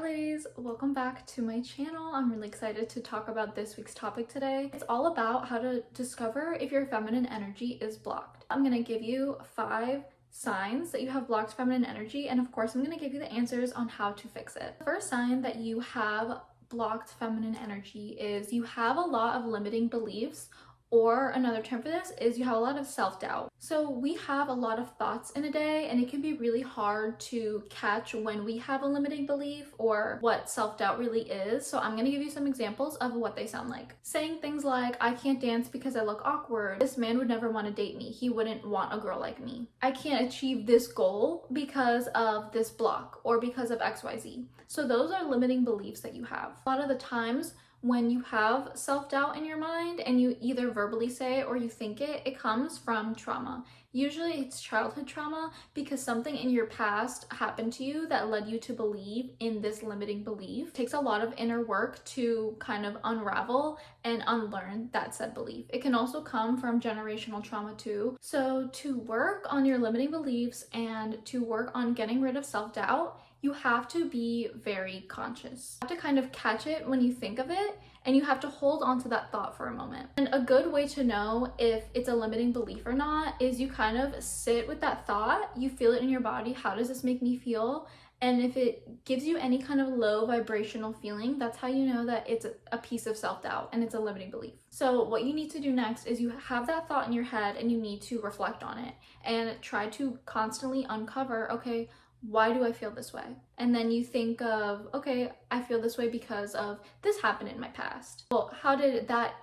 Hi ladies, welcome back to my channel. I'm really excited to talk about this week's topic today. It's all about how to discover if your feminine energy is blocked. I'm going to give you 5 signs that you have blocked feminine energy, and of course I'm going to give you the answers on how to fix it. The first sign that you have blocked feminine energy is you have a lot of limiting beliefs, or another term for this is you have a lot of self-doubt. So we have a lot of thoughts in a day, and it can be really hard to catch when we have a limiting belief or what self-doubt really is. So I'm gonna give you some examples of what they sound like. Saying things like, I can't dance because I look awkward. This man would never want to date me. He wouldn't want a girl like me. I can't achieve this goal because of this block or because of XYZ. So those are limiting beliefs that you have. A lot of the times, when you have self-doubt in your mind and you either verbally say it or you think it, it comes from trauma. Usually it's childhood trauma because something in your past happened to you that led you to believe in this limiting belief. It takes a lot of inner work to kind of unravel and unlearn that said belief. It can also come from generational trauma too. So to work on your limiting beliefs and to work on getting rid of self-doubt, you have to be very conscious. You have to kind of catch it when you think of it, and you have to hold on to that thought for a moment. And a good way to know if it's a limiting belief or not is you kind of sit with that thought, you feel it in your body, how does this make me feel? And if it gives you any kind of low vibrational feeling, that's how you know that it's a piece of self-doubt and it's a limiting belief. So what you need to do next is you have that thought in your head and you need to reflect on it and try to constantly uncover, okay, why do I feel this way? And then you think of, okay, I feel this way because of this happened in my past. Well, how did that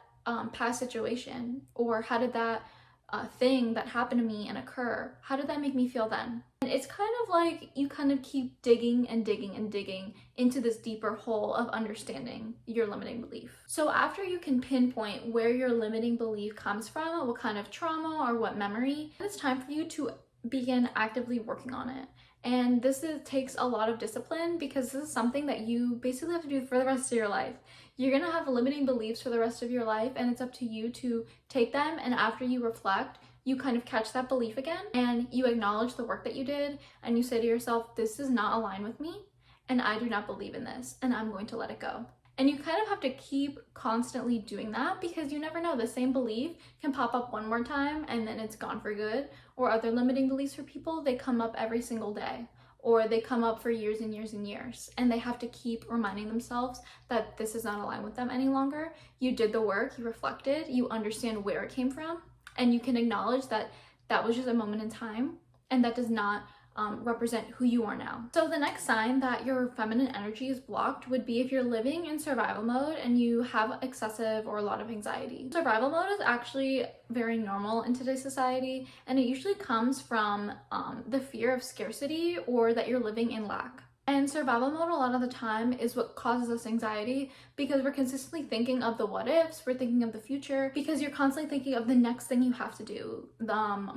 past situation, or how did that thing that happened to me and occur, how did that make me feel then? And it's kind of like you kind of keep digging and digging and digging into this deeper hole of understanding your limiting belief. So after you can pinpoint where your limiting belief comes from, what kind of trauma or what memory, it's time for you to begin actively working on it. And this takes a lot of discipline because this is something that you basically have to do for the rest of your life. You're gonna have limiting beliefs for the rest of your life, and it's up to you to take them, and after you reflect, you kind of catch that belief again and you acknowledge the work that you did and you say to yourself, this does not align with me and I do not believe in this and I'm going to let it go. And you kind of have to keep constantly doing that because you never know, the same belief can pop up one more time and then it's gone for good. Or other limiting beliefs for people, they come up every single day, or they come up for years and years and years, and they have to keep reminding themselves that this is not aligned with them any longer. You did the work, you reflected, you understand where it came from, and you can acknowledge that that was just a moment in time and that does not represent who you are now. So the next sign that your feminine energy is blocked would be if you're living in survival mode and you have excessive or a lot of anxiety. Survival mode is actually very normal in today's society, and it usually comes from the fear of scarcity or that you're living in lack. And survival mode a lot of the time is what causes us anxiety because we're consistently thinking of the what ifs, we're thinking of the future, because you're constantly thinking of the next thing you have to do,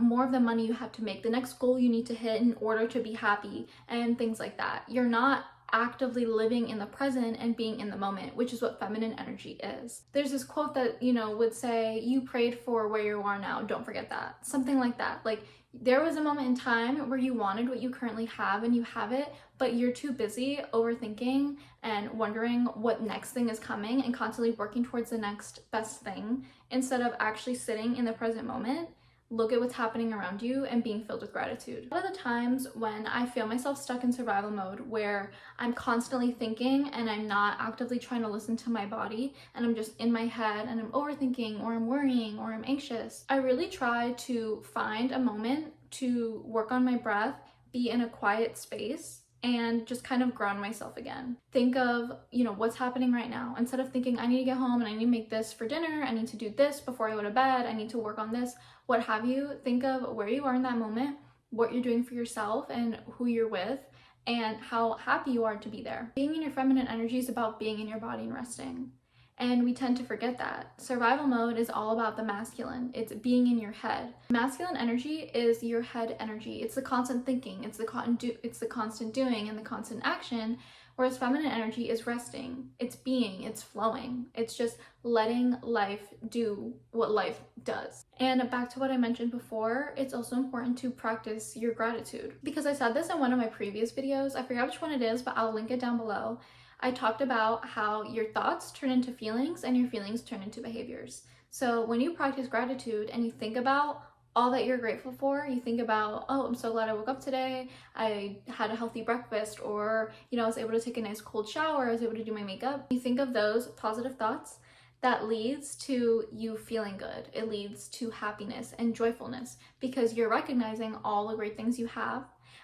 more of the money you have to make, the next goal you need to hit in order to be happy, and things like that. You're not actively living in the present and being in the moment, which is what feminine energy is. There's this quote that, would say, you prayed for where you are now, don't forget that. Something like that. Like, there was a moment in time where you wanted what you currently have and you have it, but you're too busy overthinking and wondering what next thing is coming and constantly working towards the next best thing instead of actually sitting in the present moment. Look at what's happening around you and being filled with gratitude. A lot of the times when I feel myself stuck in survival mode where I'm constantly thinking and I'm not actively trying to listen to my body and I'm just in my head and I'm overthinking or I'm worrying or I'm anxious, I really try to find a moment to work on my breath, be in a quiet space, and just kind of ground myself again. Think of, what's happening right now. Instead of thinking, I need to get home and I need to make this for dinner, I need to do this before I go to bed, I need to work on this, what have you. Think of where you are in that moment, what you're doing for yourself and who you're with, and how happy you are to be there. Being in your feminine energy is about being in your body and resting. And we tend to forget that. Survival mode is all about the masculine. It's being in your head. Masculine energy is your head energy. It's the constant thinking. It's the constant doing and the constant action. Whereas feminine energy is resting, it's being, it's flowing, it's just letting life do what life does. And back to what I mentioned before, it's also important to practice your gratitude. Because I said this in one of my previous videos, I forgot which one it is, but I'll link it down below. I talked about how your thoughts turn into feelings and your feelings turn into behaviors. So when you practice gratitude and you think about all that you're grateful for, you think about, oh, I'm so glad I woke up today, I had a healthy breakfast, or, I was able to take a nice cold shower, I was able to do my makeup. You think of those positive thoughts, that leads to you feeling good. It leads to happiness and joyfulness because you're recognizing all the great things you have,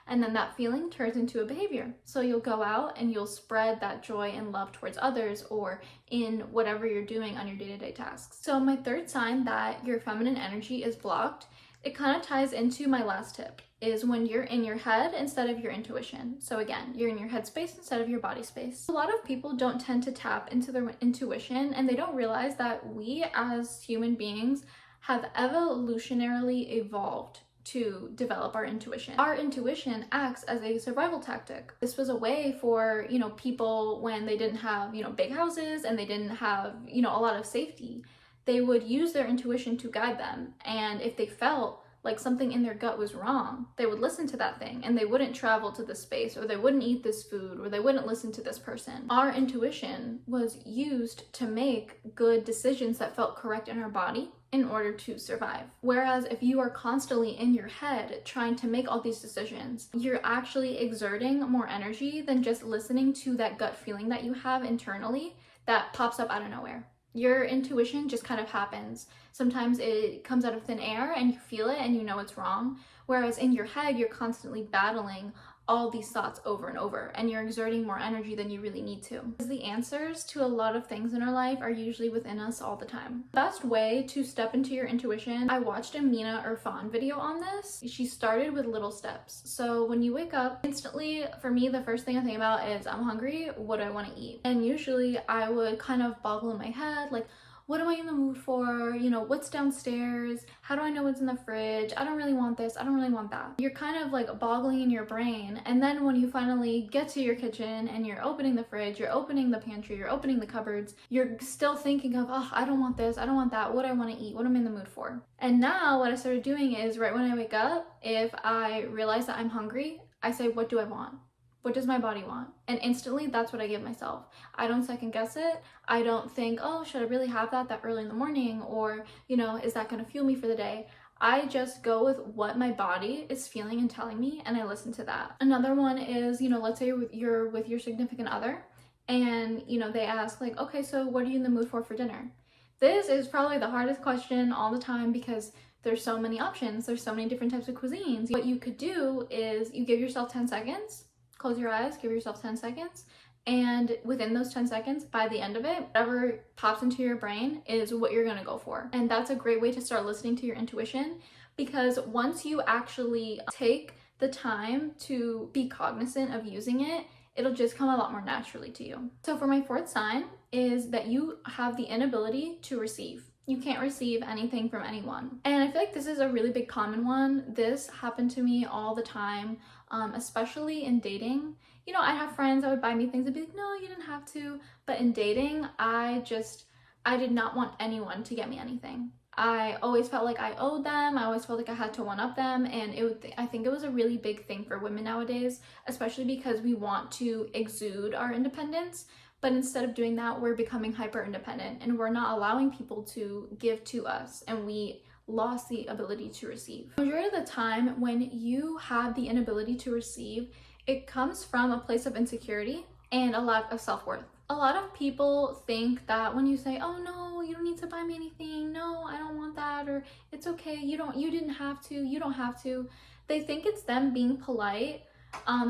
and then that feeling turns into a behavior. So you'll go out and you'll spread that joy and love towards others or in whatever you're doing on your day-to-day tasks. So my third sign that your feminine energy is blocked, it kind of ties into my last tip, is when you're in your head instead of your intuition. So again, you're in your head space instead of your body space. A lot of people don't tend to tap into their intuition, and they don't realize that we as human beings have evolutionarily evolved to develop our intuition. Our intuition acts as a survival tactic. This was a way for, people when they didn't have, big houses and they didn't have, a lot of safety. They would use their intuition to guide them. And if they felt like something in their gut was wrong, they would listen to that thing and they wouldn't travel to this space, or they wouldn't eat this food, or they wouldn't listen to this person. Our intuition was used to make good decisions that felt correct in our body in order to survive. Whereas if you are constantly in your head trying to make all these decisions, you're actually exerting more energy than just listening to that gut feeling that you have internally that pops up out of nowhere. Your intuition just kind of happens. Sometimes it comes out of thin air and you feel it and you know it's wrong. Whereas in your head, you're constantly battling all these thoughts over and over, and you're exerting more energy than you really need to. Because the answers to a lot of things in our life are usually within us all the time. The best way to step into your intuition, I watched a Mina Irfan video on this. She started with little steps. So when you wake up, instantly, for me, the first thing I think about is, I'm hungry, what do I want to eat? And usually I would kind of boggle in my head, like, what am I in the mood for? What's downstairs? How do I know what's in the fridge? I don't really want this. I don't really want that. You're kind of like boggling in your brain. And then when you finally get to your kitchen and you're opening the fridge, you're opening the pantry, you're opening the cupboards, you're still thinking of, oh, I don't want this. I don't want that. What do I want to eat? What am I in the mood for? And now what I started doing is right when I wake up, if I realize that I'm hungry, I say, what do I want? What does my body want? And instantly, that's what I give myself. I don't second guess it. I don't think, oh, should I really have that early in the morning? Or, is that going to fuel me for the day? I just go with what my body is feeling and telling me, and I listen to that. Another one is, let's say you're with your significant other, and, they ask like, okay, so what are you in the mood for dinner? This is probably the hardest question all the time because there's so many options. There's so many different types of cuisines. What you could do is you give yourself 10 seconds. Close your eyes, give yourself 10 seconds, and within those 10 seconds, by the end of it, whatever pops into your brain is what you're gonna go for. And that's a great way to start listening to your intuition, because once you actually take the time to be cognizant of using it, it'll just come a lot more naturally to you. So for my fourth sign is that you have the inability to receive. You can't receive anything from anyone. And I feel like this is a really big common one. This happened to me all the time, especially in dating. I have friends that would buy me things and be like, no, you didn't have to. But in dating, I did not want anyone to get me anything. I always felt like I owed them. I always felt like I had to one-up them. And I think it was a really big thing for women nowadays, especially because we want to exude our independence. But instead of doing that, we're becoming hyper independent and we're not allowing people to give to us, and we lost the ability to receive. Majority of the time when you have the inability to receive, it comes from a place of insecurity and a lack of self-worth. A lot of people think that when you say, oh no, you don't need to buy me anything, no, I don't want that, or it's okay, you didn't have to, you don't have to, they think it's them being polite,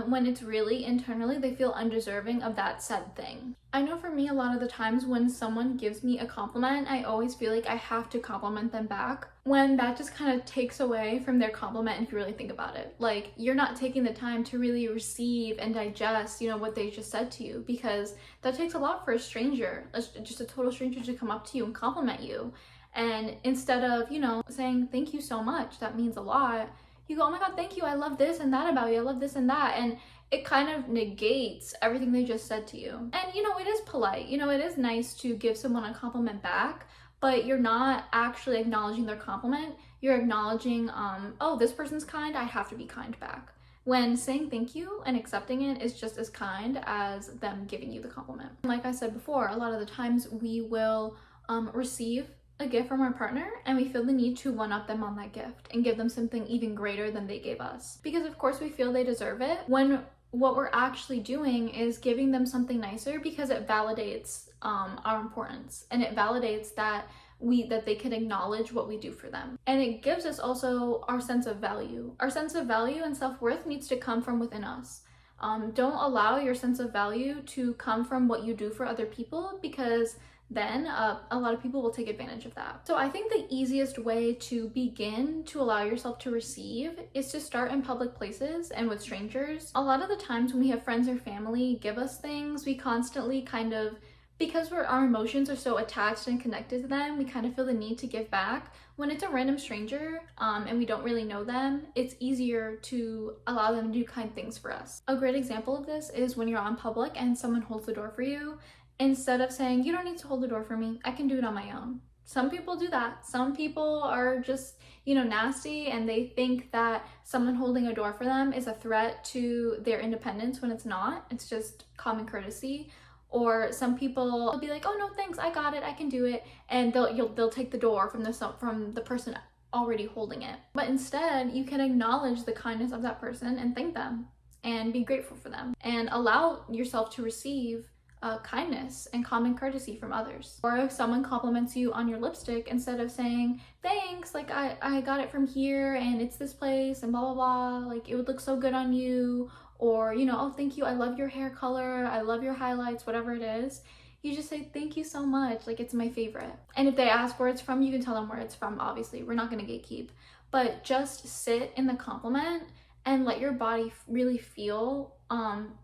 when it's really internally they feel undeserving of that said thing. I know for me, a lot of the times when someone gives me a compliment, I always feel like I have to compliment them back, when that just kind of takes away from their compliment if you really think about it. Like, you're not taking the time to really receive and digest, what they just said to you, because that takes a lot for a stranger, just a total stranger, to come up to you and compliment you. And instead of, saying thank you so much, that means a lot, you go, oh my god, thank you, I love this and that about you, I love this and that. And it kind of negates everything they just said to you. And you know, it is polite, you know, it is nice to give someone a compliment back, but you're not actually acknowledging their compliment. You're acknowledging, oh, this person's kind, I have to be kind back. When saying thank you and accepting it is just as kind as them giving you the compliment. Like I said before, a lot of the times we will receive a gift from our partner and we feel the need to one-up them on that gift and give them something even greater than they gave us. Because of course we feel they deserve it, when what we're actually doing is giving them something nicer because it validates our importance, and it validates that they can acknowledge what we do for them. And it gives us also our sense of value. Our sense of value and self-worth needs to come from within us. Don't allow your sense of value to come from what you do for other people, because then a lot of people will take advantage of that. So I think the easiest way to begin to allow yourself to receive is to start in public places and with strangers. A lot of the times when we have friends or family give us things, we constantly kind of, because our emotions are so attached and connected to them, we kind of feel the need to give back. When it's a random stranger and we don't really know them, it's easier to allow them to do kind things for us. A great example of this is when you're out in public and someone holds the door for you. Instead of saying, you don't need to hold the door for me, I can do it on my own. Some people do that. Some people are just, you know, nasty, and they think that someone holding a door for them is a threat to their independence when it's not. It's just common courtesy. Or some people will be like, oh no, thanks, I got it, I can do it. And they'll take the door from the person already holding it. But instead, you can acknowledge the kindness of that person and thank them and be grateful for them and allow yourself to receive kindness and common courtesy from others. Or if someone compliments you on your lipstick, instead of saying, thanks, like I got it from here and it's this place and blah blah blah, like it would look so good on you, or you know, oh thank you, I love your hair color, I love your highlights, whatever it is, you just say thank you so much, like it's my favorite. And if they ask where it's from, you can tell them where it's from. Obviously we're not going to gatekeep, but just sit in the compliment and let your body really feel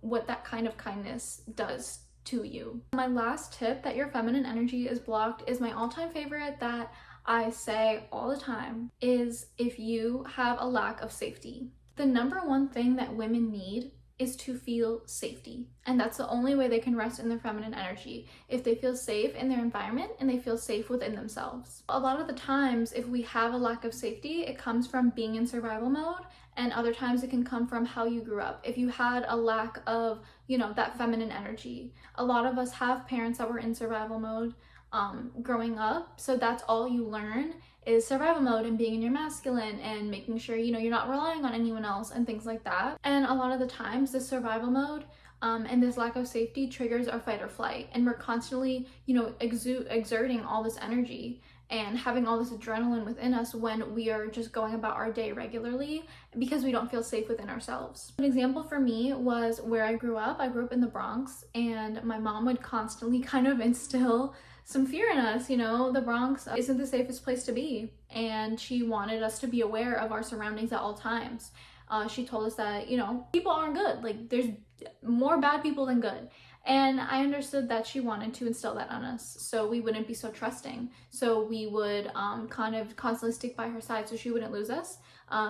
what that kind of kindness does to you. My last tip that your feminine energy is blocked is my all-time favorite that I say all the time, is if you have a lack of safety. The number one thing that women need is to feel safety, and that's the only way they can rest in their feminine energy, if they feel safe in their environment and they feel safe within themselves. A lot of the times if we have a lack of safety, it comes from being in survival mode, and other times it can come from how you grew up. If you had a lack of, you know, that feminine energy. A lot of us have parents that were in survival mode growing up, so that's all you learn is survival mode and being in your masculine and making sure, you know, you're not relying on anyone else and things like that. And a lot of the times this survival mode and this lack of safety triggers our fight or flight, and we're constantly, you know, exerting all this energy and having all this adrenaline within us when we are just going about our day regularly because we don't feel safe within ourselves. An example for me was where I grew up. I grew up in the Bronx, and my mom would constantly kind of instill some fear in us. You know, the Bronx isn't the safest place to be, and she wanted us to be aware of our surroundings at all times. She told us that, you know, people aren't good. Like, there's more bad people than good. And I understood that she wanted to instill that on us so we wouldn't be so trusting. So we would kind of constantly stick by her side so she wouldn't lose us,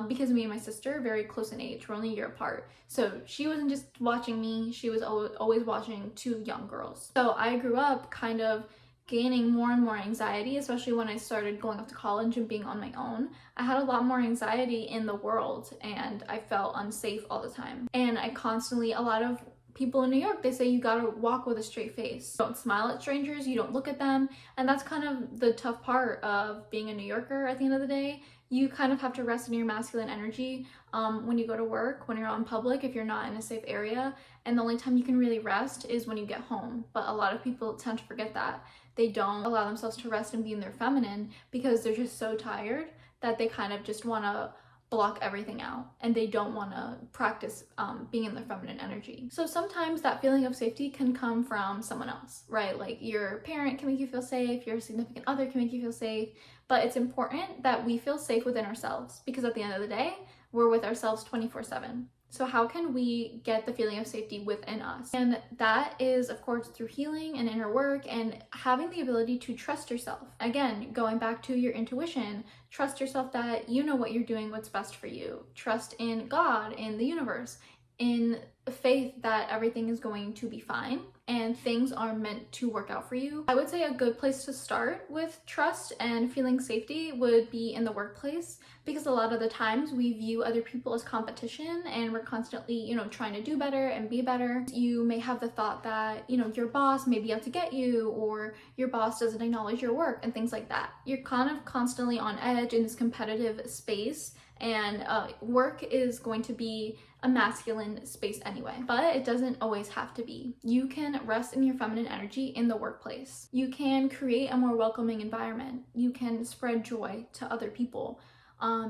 because me and my sister are very close in age. We're only a year apart. So she wasn't just watching me, she was always watching two young girls. So I grew up kind of gaining more and more anxiety, especially when I started going off to college and being on my own. I had a lot more anxiety in the world, and I felt unsafe all the time. And I constantly, a lot of people in New York, they say you gotta walk with a straight face. Don't smile at strangers, you don't look at them. And that's kind of the tough part of being a New Yorker at the end of the day. You kind of have to rest in your masculine energy when you go to work, when you're out in public, if you're not in a safe area. And the only time you can really rest is when you get home. But a lot of people tend to forget that. They don't allow themselves to rest and be in their feminine because they're just so tired that they kind of just want to block everything out, and they don't want to practice being in their feminine energy. So sometimes that feeling of safety can come from someone else, right? Like your parent can make you feel safe, your significant other can make you feel safe, but it's important that we feel safe within ourselves, because at the end of the day, we're with ourselves 24/7. So how can we get the feeling of safety within us? And that is, of course, through healing and inner work and having the ability to trust yourself. Again, going back to your intuition, trust yourself that you know what you're doing, what's best for you. Trust in God, in the universe, in faith that everything is going to be fine and things are meant to work out for you. I would say a good place to start with trust and feeling safety would be in the workplace, because a lot of the times we view other people as competition and we're constantly, trying to do better and be better. You may have the thought that, your boss may be out to get you, or your boss doesn't acknowledge your work and things like that. You're kind of constantly on edge in this competitive space, and work is going to be a masculine space anyway, but it doesn't always have to be. You can rest in your feminine energy in the workplace. You can create a more welcoming environment. You can spread joy to other people.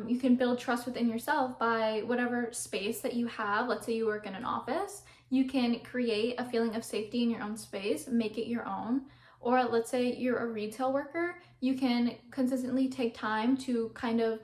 You can build trust within yourself by whatever space that you have. Let's say you work in an office. You can create a feeling of safety in your own space, make it your own. Or let's say you're a retail worker, you can consistently take time to kind of,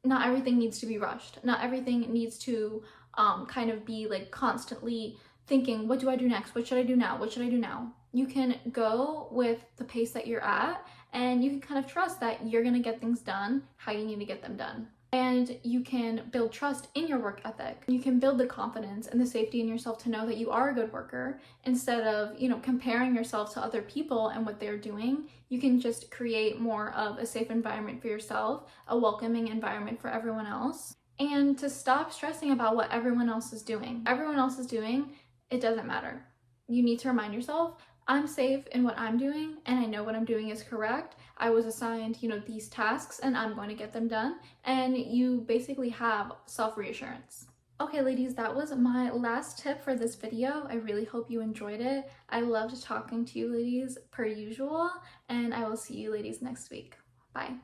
not everything needs to be rushed. Not everything needs to kind of be like constantly thinking, what do I do next? What should I do now? What should I do now? You can go with the pace that you're at, and you can kind of trust that you're gonna get things done how you need to get them done. And you can build trust in your work ethic. You can build the confidence and the safety in yourself to know that you are a good worker, instead of, comparing yourself to other people and what they're doing. You can just create more of a safe environment for yourself, a welcoming environment for everyone else, and to stop stressing about what everyone else is doing. Everyone else is doing, it doesn't matter. You need to remind yourself, I'm safe in what I'm doing, and I know what I'm doing is correct. I was assigned, these tasks, and I'm going to get them done. And you basically have self-reassurance. Okay, ladies, that was my last tip for this video. I really hope you enjoyed it. I loved talking to you ladies per usual, and I will see you ladies next week. Bye.